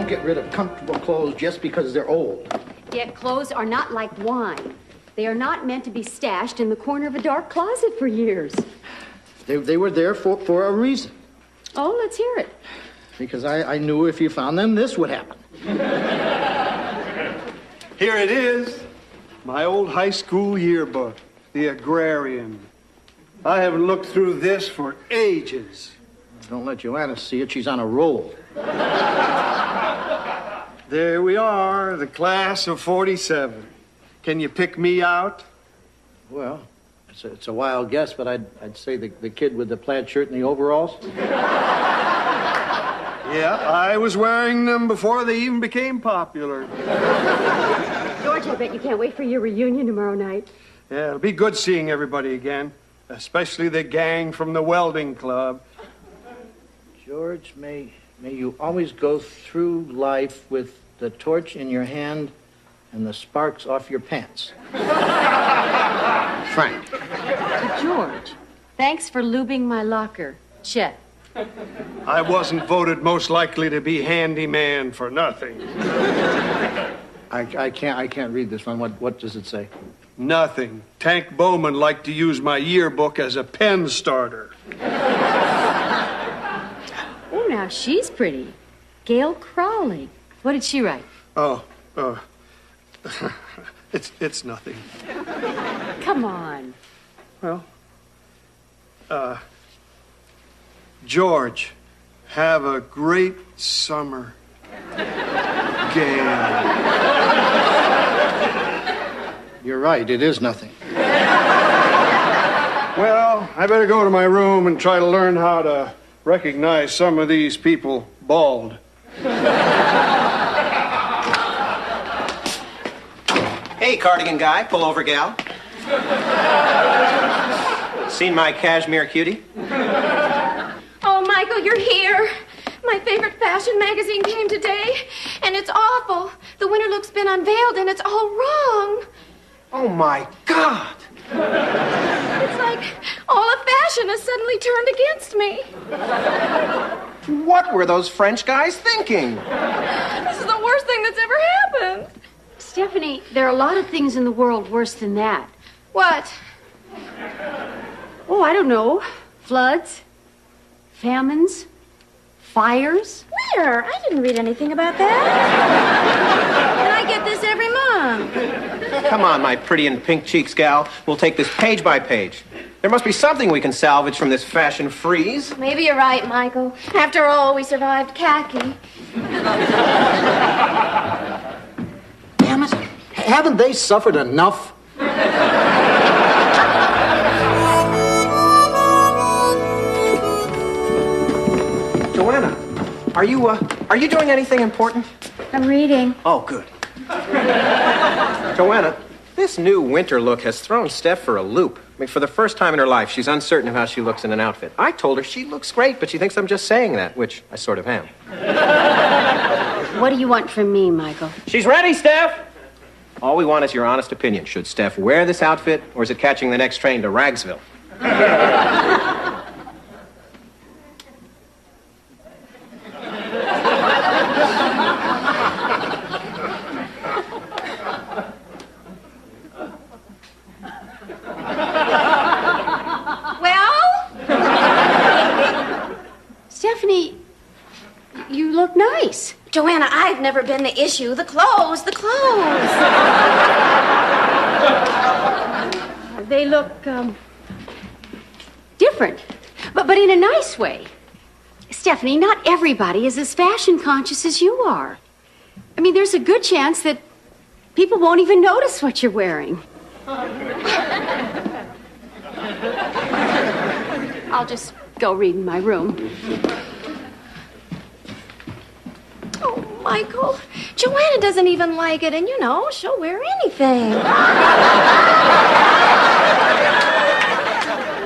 don't get rid of comfortable clothes just because they're old. Yet clothes are not like wine. They are not meant to be stashed in the corner of a dark closet for years. They were there for a reason. Oh, let's hear it. Because I knew if you found them, this would happen. Here it is. My old high school yearbook. The Agrarian. I haven't looked through this for ages. Don't let Joanna see it. She's on a roll. There we are, the class of 47. Can you pick me out? Well, it's a wild guess, but I'd say the kid with the plaid shirt and the overalls. Yeah, I was wearing them before they even became popular. George, I bet you can't wait for your reunion tomorrow night. Yeah, it'll be good seeing everybody again, especially the gang from the welding club. George, may you always go through life with the torch in your hand and the sparks off your pants. Frank. George, thanks for lubing my locker. Chet. I wasn't voted most likely to be handyman for nothing. I can't read this one. What does it say? Nothing. Tank Bowman liked to use my yearbook as a pen starter. Oh, now she's pretty. Gayle Crowley. What did she write? It's nothing. Come on. Well, George, have a great summer. Gayle. You're right, it is nothing. Well, I better go to my room and try to learn how to recognize some of these people bald. Hey, cardigan guy, pull over gal. Seen my cashmere cutie? Oh, Michael, you're here. My favorite fashion magazine came today, and it's awful. The winter look's been unveiled, and it's all wrong. Oh, my God. It's like all of fashion has suddenly turned against me. What were those French guys thinking? This is the worst thing that's ever happened. Stephanie, there are a lot of things in the world worse than that. What? Oh, I don't know. Floods, famines, fires. Where? I didn't read anything about that. And I get this every month. Come on, my pretty and pink cheeks gal. We'll take this page by page. There must be something we can salvage from this fashion freeze. Maybe you're right, Michael. After all, we survived khaki. Damn it. Haven't they suffered enough? Joanna, are you doing anything important? I'm reading. Oh, good. Joanna, this new winter look has thrown Steph for a loop. I mean, for the first time in her life, she's uncertain of how she looks in an outfit. I told her she looks great, but she thinks I'm just saying that, which I sort of am. What do you want from me, Michael? She's ready, Steph! All we want is your honest opinion. Should Steph wear this outfit, or is it catching the next train to Ragsville? Stephanie, you look nice. Joanna, I've never been the issue. The clothes. They look, different, but in a nice way. Stephanie, not everybody is as fashion conscious as you are. I mean, there's a good chance that people won't even notice what you're wearing. I'll just go read in my room. Oh, Michael, Joanna doesn't even like it, and she'll wear anything.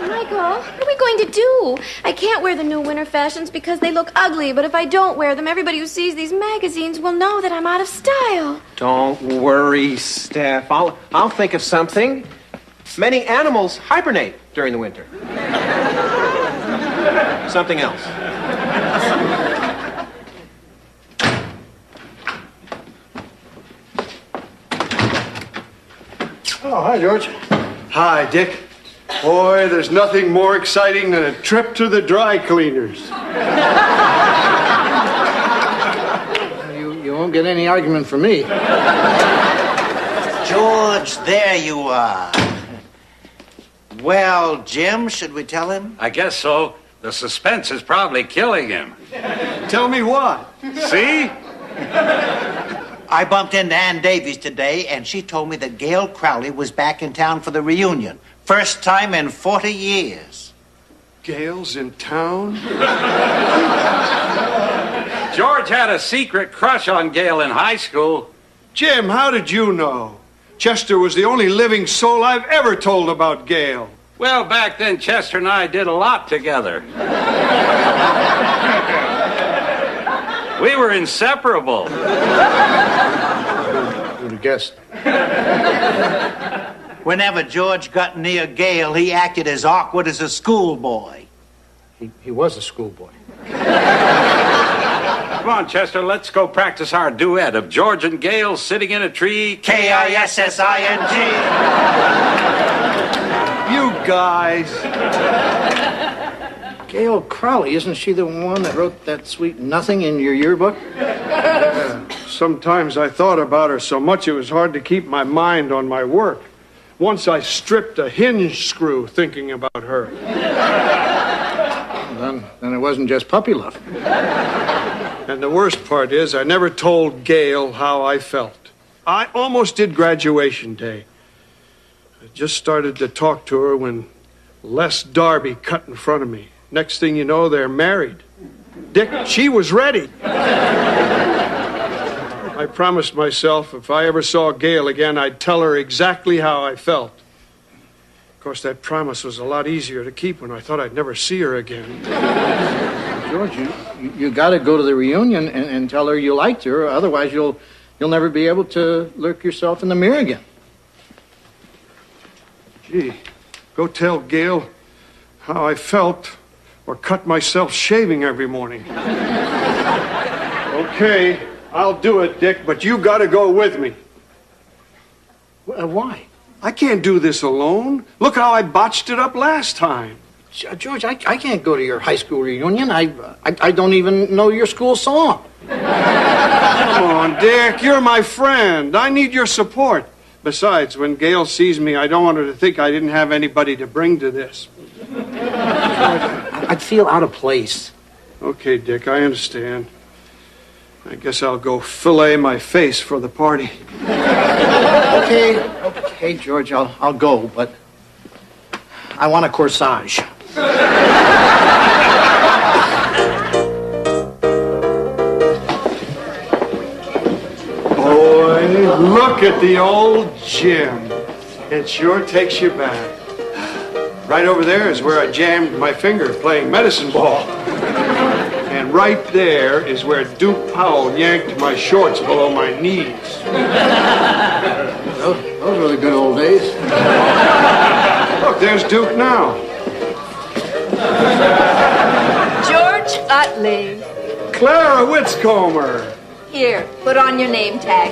Michael, what are we going to do? I can't wear the new winter fashions because they look ugly, but if I don't wear them, everybody who sees these magazines will know that I'm out of style. Don't worry, Steph. I'll think of something. Many animals hibernate during the winter. Something else. Hi, George. Hi, Dick. Boy, there's nothing more exciting than a trip to the dry cleaners. You won't get any argument from me. George, there you are. Well, Jim, should we tell him? I guess so. The suspense is probably killing him. Tell me what? See? I bumped into Ann Davies today, and she told me that Gayle Crowley was back in town for the reunion. First time in 40 years. Gayle's in town? George had a secret crush on Gayle in high school. Jim, how did you know? Chester was the only living soul I've ever told about Gayle. Well, back then, Chester and I did a lot together. We were inseparable. Who'd have guessed? Whenever George got near Gayle, he acted as awkward as a schoolboy. He was a schoolboy. Come on, Chester, let's go practice our duet of George and Gayle sitting in a tree. K-I-S-S-I-N-G. You guys. Gayle Crowley, isn't she the one that wrote that sweet nothing in your yearbook? Sometimes I thought about her so much it was hard to keep my mind on my work. Once I stripped a hinge screw thinking about her. Then it wasn't just puppy love. And the worst part is I never told Gayle how I felt. I almost did graduation day. I just started to talk to her when Les Darby cut in front of me. Next thing you know, they're married. Dick, she was ready. I promised myself if I ever saw Gayle again, I'd tell her exactly how I felt. Of course, that promise was a lot easier to keep when I thought I'd never see her again. George, you got to go to the reunion and tell her you liked her, otherwise you'll never be able to look yourself in the mirror again. Gee, go tell Gayle how I felt or cut myself shaving every morning. Okay, I'll do it, Dick, but you got to go with me. Why? I can't do this alone. Look how I botched it up last time. George, I can't go to your high school reunion. I don't even know your school song. Come on, Dick, you're my friend. I need your support. Besides, when Gayle sees me, I don't want her to think I didn't have anybody to bring to this. I'd feel out of place. Okay, Dick, I understand. I guess I'll go fillet my face for the party. Okay, George, I'll go, but I want a corsage. Boy, look at the old gym. It sure takes you back. Right over there is where I jammed my finger playing medicine ball. And right there is where Duke Powell yanked my shorts below my knees. Those were the good old days. Look, there's Duke now. George Utley. Clara Whitscomer. Here, put on your name tag.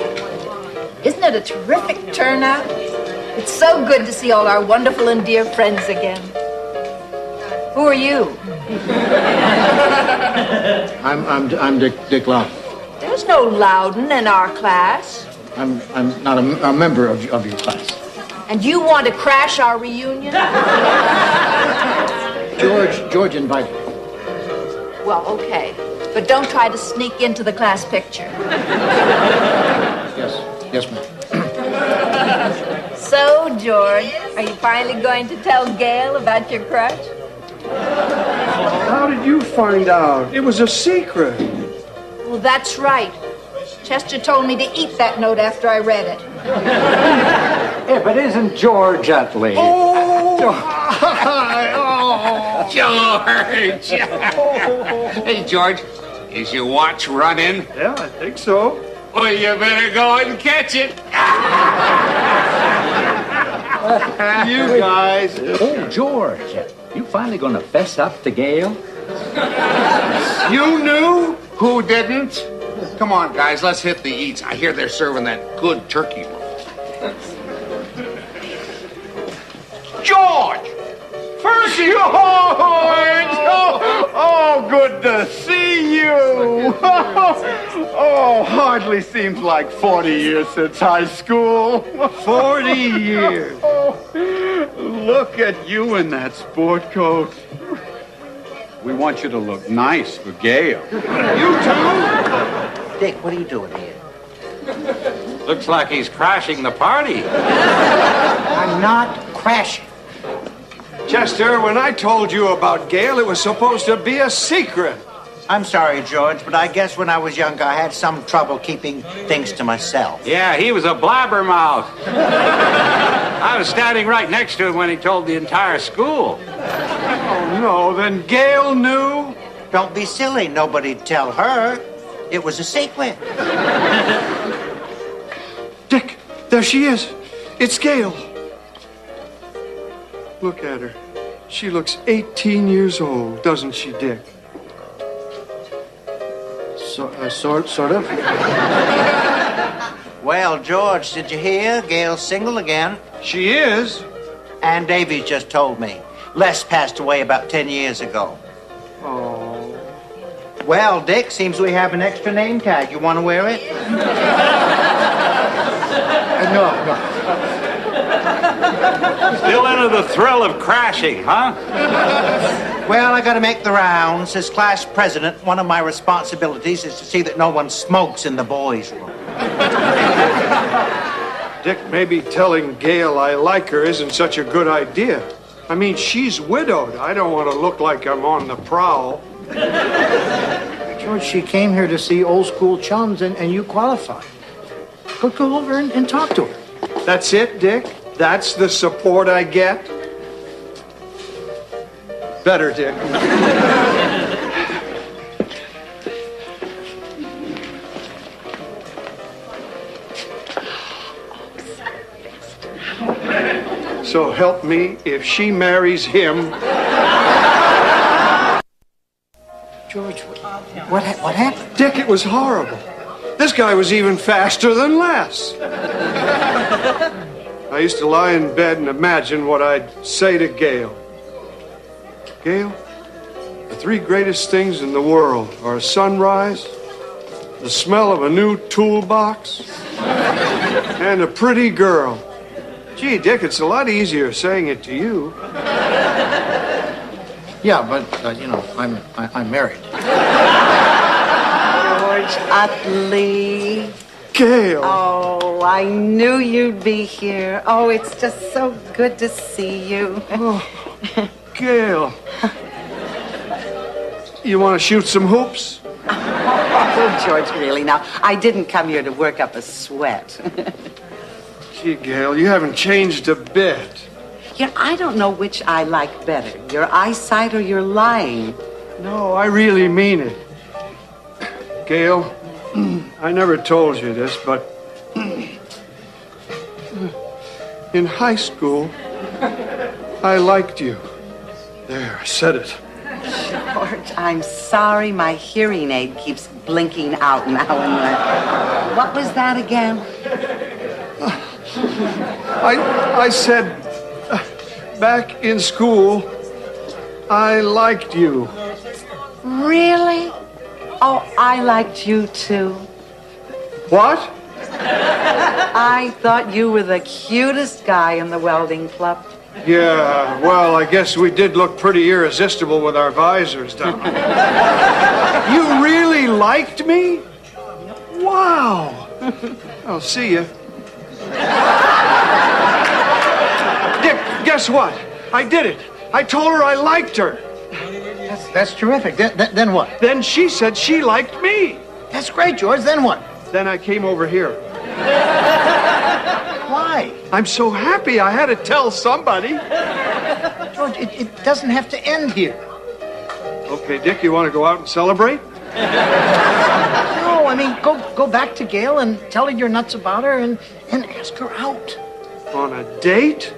Isn't it a terrific turnout? It's so good to see all our wonderful and dear friends again. Who are you? I'm Dick Loudon. There's no Loudon in our class. I'm not a member of your class. And you want to crash our reunion? George invited me. Well, okay. But don't try to sneak into the class picture. Yes, ma'am. So, George, are you finally going to tell Gayle about your crush? How did you find out? It was a secret. Well, that's right. Chester told me to eat that note after I read it. Yeah, but isn't George Utley? George! Hey, George, is your watch running? Yeah, I think so. Well, you better go and catch it. You guys. Oh, George, you finally gonna fess up to Gayle? You knew? Who didn't? Come on, guys, let's hit the eats. I hear they're serving that good turkey roll. George! Oh, good to see you! Oh, hardly seems like 40 years since high school. 40 years. Look at you in that sport coat. We want you to look nice for Gayle. You too? Dick, what are you doing here? Looks like he's crashing the party. I'm not crashing. Chester, when I told you about Gayle, it was supposed to be a secret. I'm sorry, George, but I guess when I was younger, I had some trouble keeping things to myself. Yeah, he was a blabbermouth. I was standing right next to him when he told the entire school. Oh, no, then Gayle knew? Don't be silly. Nobody'd tell her. It was a secret. Dick, there she is. It's Gayle. Look at her. She looks 18 years old, doesn't she, Dick? Sort of. Well, George, did you hear? Gayle's single again. She is? Ann Davies just told me. Les passed away about 10 years ago. Oh. Well, Dick, seems we have an extra name tag. You want to wear it? No. Still into the thrill of crashing, huh? Well, I got to make the rounds. As class president, one of my responsibilities is to see that no one smokes in the boys' room. Dick, maybe telling Gayle I like her isn't such a good idea. I mean, she's widowed. I don't want to look like I'm on the prowl. George, she came here to see old school chums, and you qualified. Go over and talk to her. That's it, Dick? That's the support I get? Better, Dick. So help me if she marries him. George, what happened? Dick, it was horrible. This guy was even faster than Les. I used to lie in bed and imagine what I'd say to Gayle. Gayle, the three greatest things in the world are a sunrise, the smell of a new toolbox, and a pretty girl. Gee, Dick, it's a lot easier saying it to you. Yeah, but I'm married. George Utley. Gayle. Oh, I knew you'd be here. Oh, it's just so good to see you. Oh, Gayle. You want to shoot some hoops? Oh, George, really? Now, I didn't come here to work up a sweat. Gee, Gayle, you haven't changed a bit. Yeah, I don't know which I like better, your eyesight or your lying. No, I really mean it. Gayle, I never told you this, but in high school, I liked you. There, I said it. George, I'm sorry my hearing aid keeps blinking out now and then. What was that again? I said, back in school, I liked you. Really? Oh, I liked you too. What? I thought you were the cutest guy in the welding club. Yeah, well, I guess we did look pretty irresistible with our visors down. You really liked me? Wow. I'll see you. Dick, guess what? I did it. I told her I liked her. That's terrific. Then what? Then she said she liked me. That's great, George. Then what? Then I came over here. Why? I'm so happy I had to tell somebody. George, it doesn't have to end here. Okay, Dick, you want to go out and celebrate? No, I mean, go back to Gayle and tell her you're nuts about her and ask her out. On a date?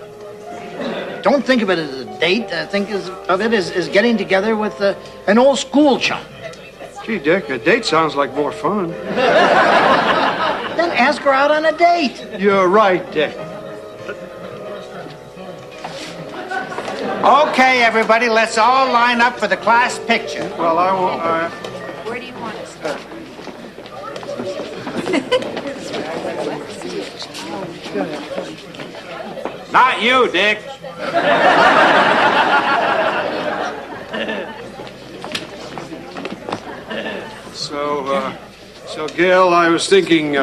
Don't think of it as a date. Think of it as getting together with an old school chum. Gee, Dick, a date sounds like more fun. Then ask her out on a date. You're right, Dick. Okay, everybody, let's all line up for the class picture. Well, I will. Where do you want us to start? Not you, Dick. So, Gail, I was thinking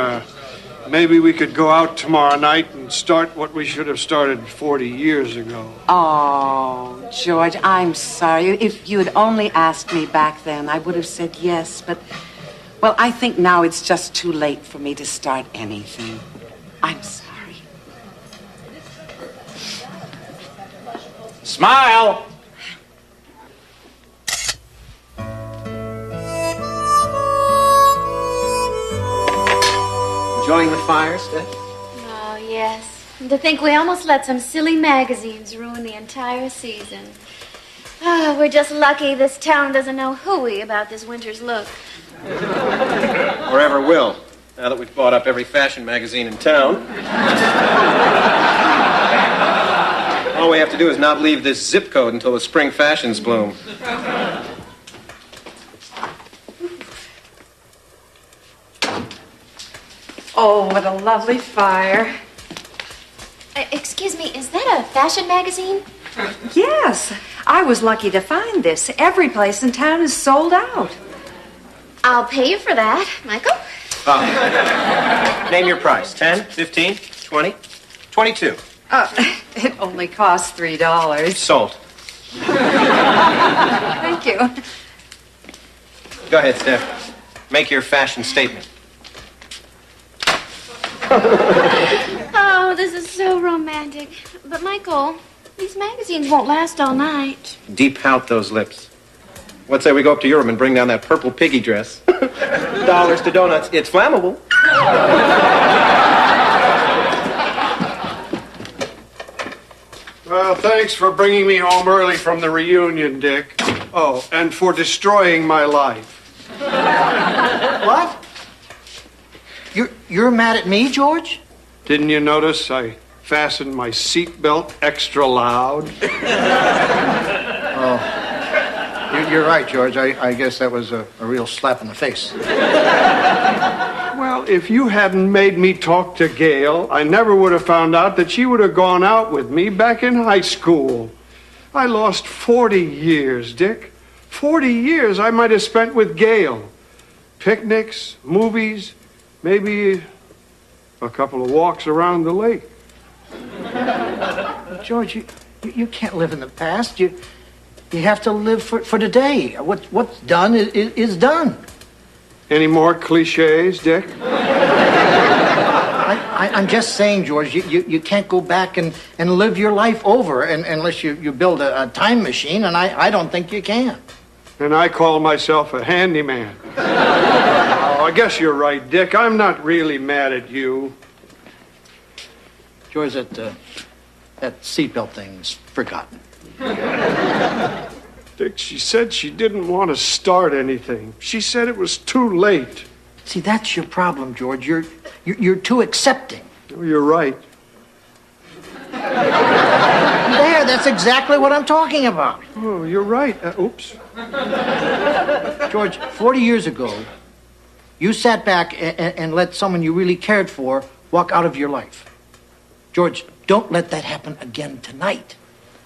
maybe we could go out tomorrow night and start what we should have started 40 years ago. Oh, George, I'm sorry. If you had only asked me back then, I would have said yes. But, well, I think now it's just too late for me to start anything. I'm sorry. Smile. Enjoying the fire, Steph? Oh, yes. And to think we almost let some silly magazines ruin the entire season. Oh, we're just lucky this town doesn't know hooey about this winter's look. Or ever will, now that we've bought up every fashion magazine in town. All we have to do is not leave this zip code until the spring fashions bloom. Oh, what a lovely fire. Excuse me, is that a fashion magazine? Yes, I was lucky to find this. Every place in town is sold out. I'll pay you for that, Michael. Name your price. 10, 15, 20, 22. It only costs $3. Sold. Thank you. Go ahead, Steph. Make your fashion statement. Oh, this is so romantic. But, Michael, these magazines won't last all night. Deep pout those lips. What say we go up to your room and bring down that purple piggy dress? Dollars to donuts. It's flammable. Well, thanks for bringing me home early from the reunion, Dick. Oh, and for destroying my life. What? You're mad at me, George? Didn't you notice I fastened my seatbelt extra loud? Oh, you're right, George. I guess that was a real slap in the face. Well, if you hadn't made me talk to Gail, I never would have found out that she would have gone out with me back in high school. I lost 40 years, Dick. 40 years I might have spent with Gail. Picnics, movies, maybe a couple of walks around the lake. George, you can't live in the past. You have to live for today. What's done is done. Any more cliches, Dick? I'm just saying, George, you can't go back and live your life over unless you build a time machine, and I don't think you can. And I call myself a handyman. Oh, I guess you're right, Dick. I'm not really mad at you. George, that seatbelt thing's forgotten. Dick, she said she didn't want to start anything. She said it was too late. See, that's your problem, George. You're too accepting. Oh, you're right. That's exactly what I'm talking about. Oh, you're right. Oops. George, 40 years ago, you sat back and let someone you really cared for walk out of your life. George, don't let that happen again tonight.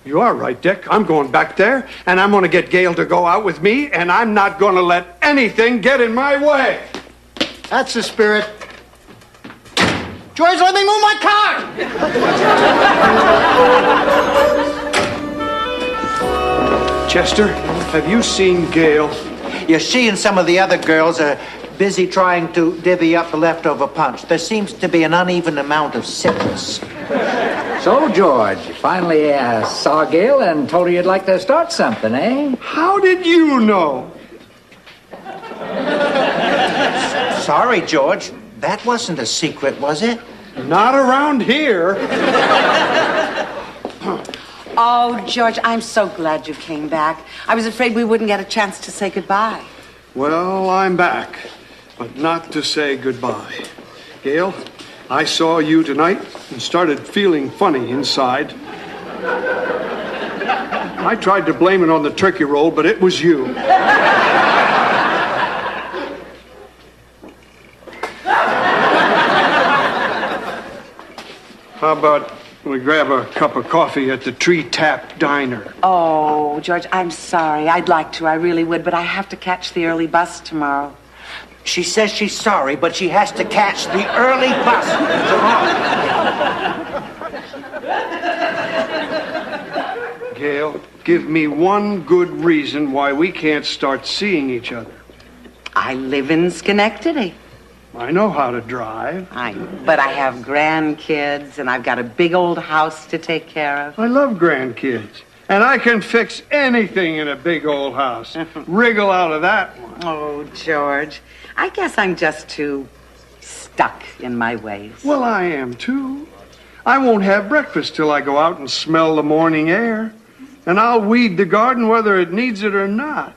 You are right, Dick. I'm going back there, and I'm going to get Gail to go out with me, and I'm not going to let anything get in my way. That's the spirit. George, let me move my car! Chester, have you seen Gail? You see, and some of the other girls are busy trying to divvy up the leftover punch. There seems to be an uneven amount of sickness. So, George, you finally saw Gail and told her you'd like to start something, eh? How did you know? Sorry, George. That wasn't a secret, was it? Not around here. Oh, George, I'm so glad you came back. I was afraid we wouldn't get a chance to say goodbye. Well, I'm back, but not to say goodbye. Gail, I saw you tonight and started feeling funny inside. I tried to blame it on the turkey roll, but it was you. How about we grab a cup of coffee at the Tree Tap Diner? Oh, George, I'm sorry. I'd like to. I really would, but I have to catch the early bus tomorrow. She says she's sorry, but she has to catch the early bus tomorrow. Gail, give me one good reason why we can't start seeing each other. I live in Schenectady. I know how to drive. But I have grandkids, and I've got a big old house to take care of. I love grandkids. And I can fix anything in a big old house. Wriggle out of that one. Oh, George, I guess I'm just too stuck in my ways. Well, I am, too. I won't have breakfast till I go out and smell the morning air. And I'll weed the garden whether it needs it or not.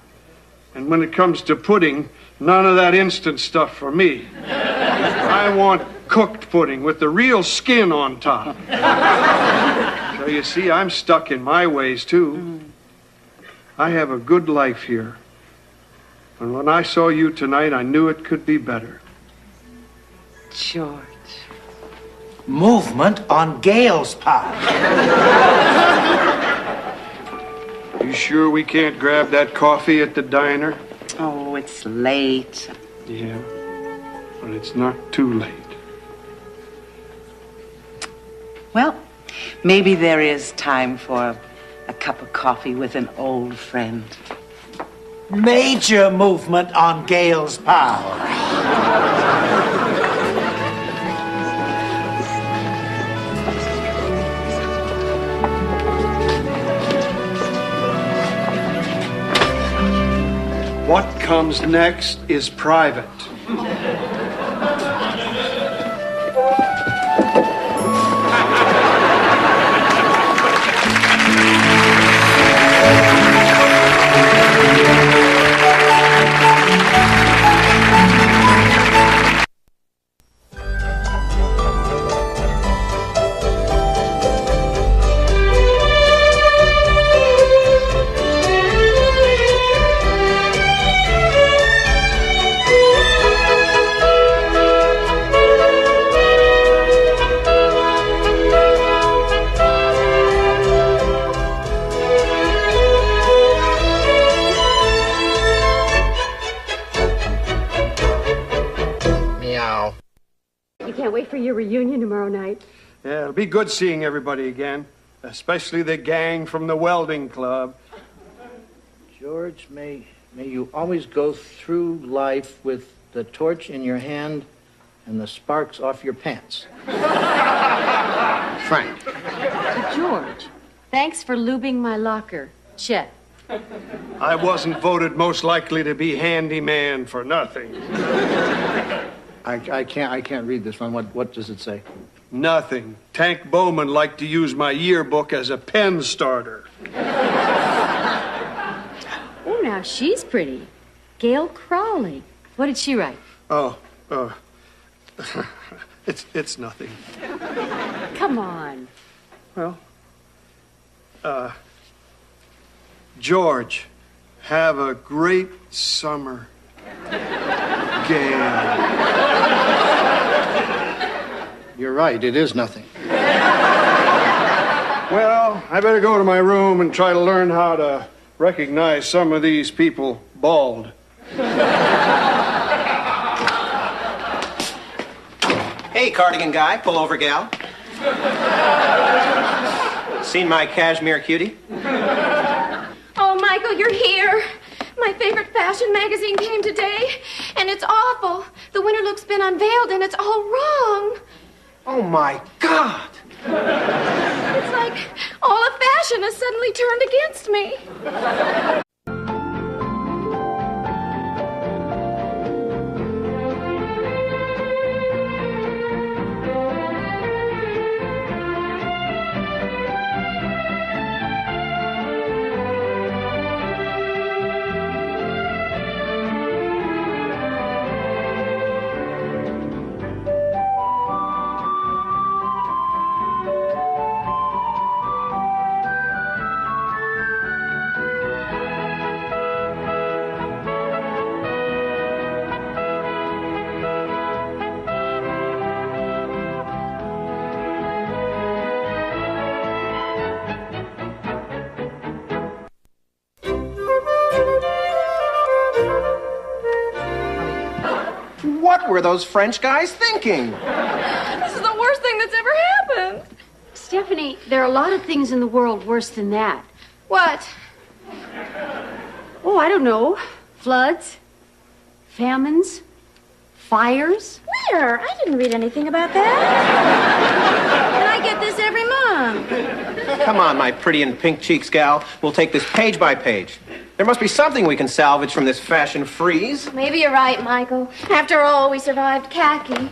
And when it comes to pudding, none of that instant stuff for me. I want cooked pudding with the real skin on top. So you see, I'm stuck in my ways, too. I have a good life here. And when I saw you tonight, I knew it could be better. George. Movement on Gail's part. You sure we can't grab that coffee at the diner? Oh, it's late. Yeah, but it's not too late. Well, maybe there is time for a cup of coffee with an old friend. Major movement on Gail's power. What comes next is private. Yeah, it'll be good seeing everybody again, especially the gang from the welding club. George, may you always go through life with the torch in your hand and the sparks off your pants. Frank. George, thanks for lubing my locker. Chet. I wasn't voted most likely to be handyman for nothing. I can't read this one. What does it say? Nothing. Tank Bowman liked to use my yearbook as a pen starter. Oh, now she's pretty. Gayle Crowley. What did she write? It's nothing. Come on. Well, George, have a great summer. Gayle. You're right, it is nothing. Well, I better go to my room and try to learn how to recognize some of these people bald. Hey, cardigan guy, pull over gal. Seen my cashmere cutie? Oh, Michael, you're here. My favorite fashion magazine came today, and it's awful. The winter look's been unveiled, and it's all wrong. Oh, my God. It's like all of fashion has suddenly turned against me. What were those French guys thinking? This is the worst thing that's ever happened. Stephanie, there are a lot of things in the world worse than that. What? Oh, I don't know. Floods, famines, fires. Where? I didn't read anything about that. And I get this every month. Come on, my pretty and pink cheeks gal. We'll take this page by page. There must be something we can salvage from this fashion freeze. Maybe you're right, Michael. After all, we survived khaki.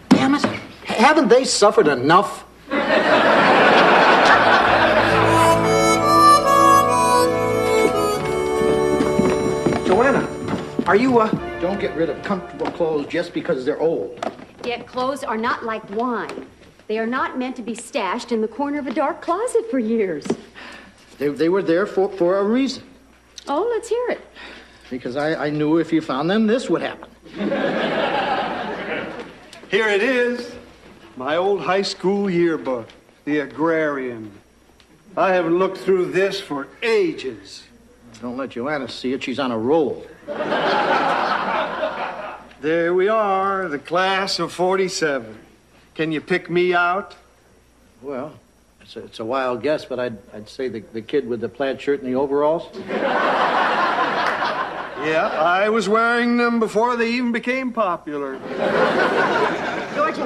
Damn it. Haven't they suffered enough? Joanna, are you, Don't get rid of comfortable clothes just because they're old. Yet clothes are not like wine. They are not meant to be stashed in the corner of a dark closet for years. They were there for a reason. Oh, let's hear it. Because I knew if you found them, this would happen. Here it is. My old high school yearbook, the Agrarian. I haven't looked through this for ages. Don't let Joanna see it. She's on a roll. There we are, the class of 47. Can you pick me out? Well, it's a wild guess, but I'd say the kid with the plaid shirt and the overalls. Yeah, I was wearing them before they even became popular. George,